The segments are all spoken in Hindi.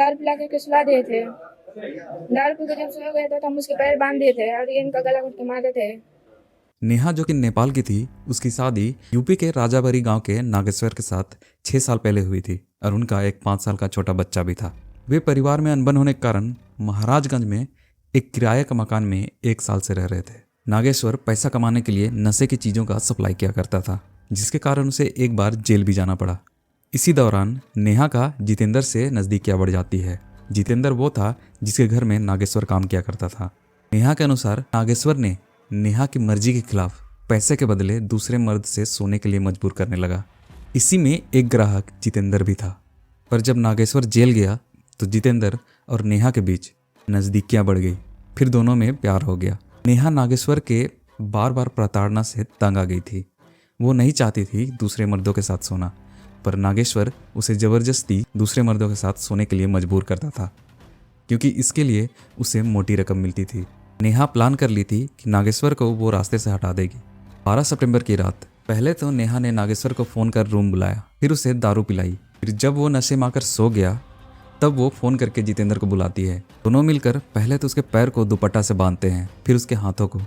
दारू पिला करके सुला दिए थे। दारू पी के जब सो गए तो हम उसके पैर बांध दिए थे और ये इनका गला घोट के मारते थे। नेहा जो कि नेपाल की थी, उसकी शादी यूपी के राजाबरी गांव के नागेश्वर के साथ 6 साल पहले हुई थी और उनका एक 5 साल का छोटा बच्चा भी था। वे परिवार में अनबन होने के कारण महाराजगंज में एक किराए का मकान में 1 साल से रह रहे थे। नागेश्वर पैसा कमाने के लिए नशे की चीज़ों का सप्लाई किया करता था, जिसके कारण उसे एक बार जेल भी जाना पड़ा। इसी दौरान नेहा का जितेंद्र से नज़दीकियाँ बढ़ जाती है। जितेंद्र वो था जिसके घर में नागेश्वर काम किया करता था। नेहा के अनुसार नागेश्वर ने नेहा की मर्जी के खिलाफ पैसे के बदले दूसरे मर्द से सोने के लिए मजबूर करने लगा। इसी में एक ग्राहक जितेंद्र भी था। पर जब नागेश्वर जेल गया तो जितेंद्र और नेहा के बीच नज़दीकियाँ बढ़ गई। फिर दोनों में प्यार हो गया। नेहा नागेश्वर के बार बार प्रताड़ना से तंग आ गई थी। वो नहीं चाहती थी दूसरे मर्दों के साथ सोना, पर नागेश्वर उसे ज़बरदस्ती दूसरे मर्दों के साथ सोने के लिए मजबूर करता था, क्योंकि इसके लिए उसे मोटी रकम मिलती थी। नेहा प्लान कर ली थी कि नागेश्वर को वो रास्ते से हटा देगी। 12 सितंबर की रात पहले तो नेहा ने नागेश्वर को फ़ोन कर रूम बुलाया, फिर उसे दारू पिलाई। फिर जब वो नशे में आकर सो गया तब वो फ़ोन करके जितेंद्र को बुलाती है। दोनों मिलकर पहले तो उसके पैर को दुपट्टा से बांधते हैं, फिर उसके हाथों को।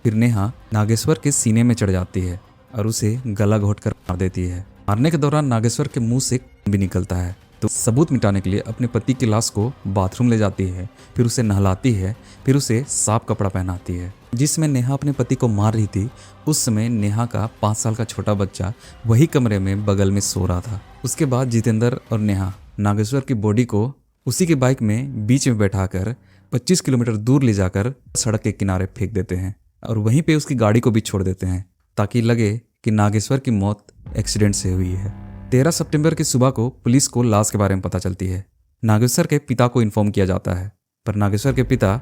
फिर नेहा नागेश्वर के सीने में चढ़ जाती है और उसे गला घोट कर मार देती है। मारने के दौरान नागेश्वर के मुंह से खून भी निकलता है, तो सबूत मिटाने के लिए अपने पति की लाश को बाथरूम ले जाती है, फिर उसे नहलाती है, फिर उसे साफ कपड़ा पहनाती है। जिसमें नेहा अपने पति को मार रही थी, उस समय नेहा का 5 साल का छोटा बच्चा वही कमरे में बगल में सो रहा था। उसके बाद जितेंद्र और नेहा नागेश्वर की बॉडी को उसी की बाइक में बीच में बैठाकर 25 किलोमीटर दूर ले जाकर सड़क के किनारे फेंक देते हैं और वहीं पे उसकी गाड़ी को भी छोड़ देते हैं, ताकि लगे कि नागेश्वर की मौत एक्सीडेंट से हुई है। 13 सितंबर की सुबह को पुलिस को लाश के बारे में पता चलती है। नागेश्वर के पिता को इन्फॉर्म किया जाता है, पर नागेश्वर के पिता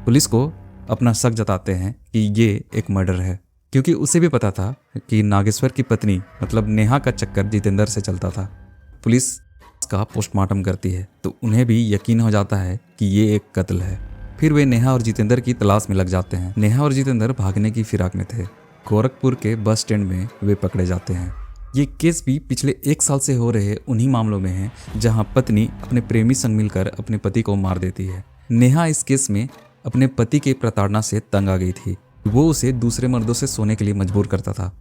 पुलिस को अपना शक जताते हैं कि ये एक मर्डर है, क्योंकि उसे भी पता था कि नागेश्वर की पत्नी मतलब नेहा का चक्कर जितेंद्र से चलता था। पुलिस का पोस्टमार्टम करती है तो उन्हें भी यकीन हो जाता है कि ये एक कत्ल है। फिर वे नेहा और जितेंद्र की तलाश में लग जाते हैं। नेहा और जितेंद्र भागने की फिराक में थे। गोरखपुर के बस स्टैंड में वे पकड़े जाते हैं। ये केस भी पिछले 1 साल से हो रहे उन्हीं मामलों में है जहां पत्नी अपने प्रेमी संग मिलकर अपने पति को मार देती है। नेहा इस केस में अपने पति के प्रताड़ना से तंग आ गई थी। वो उसे दूसरे मर्दों से सोने के लिए मजबूर करता था।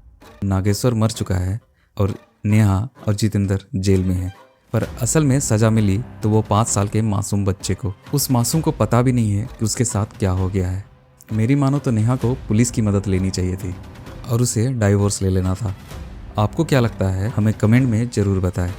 नागेश्वर मर चुका है और नेहा और जितेंद्र जेल में है, पर असल में सजा मिली तो वो 5 साल के मासूम बच्चे को। उस मासूम को पता भी नहीं है कि उसके साथ क्या हो गया है। मेरी मानो तो नेहा को पुलिस की मदद लेनी चाहिए थी और उसे डाइवोर्स ले लेना था। आपको क्या लगता है हमें कमेंट में ज़रूर बताएं।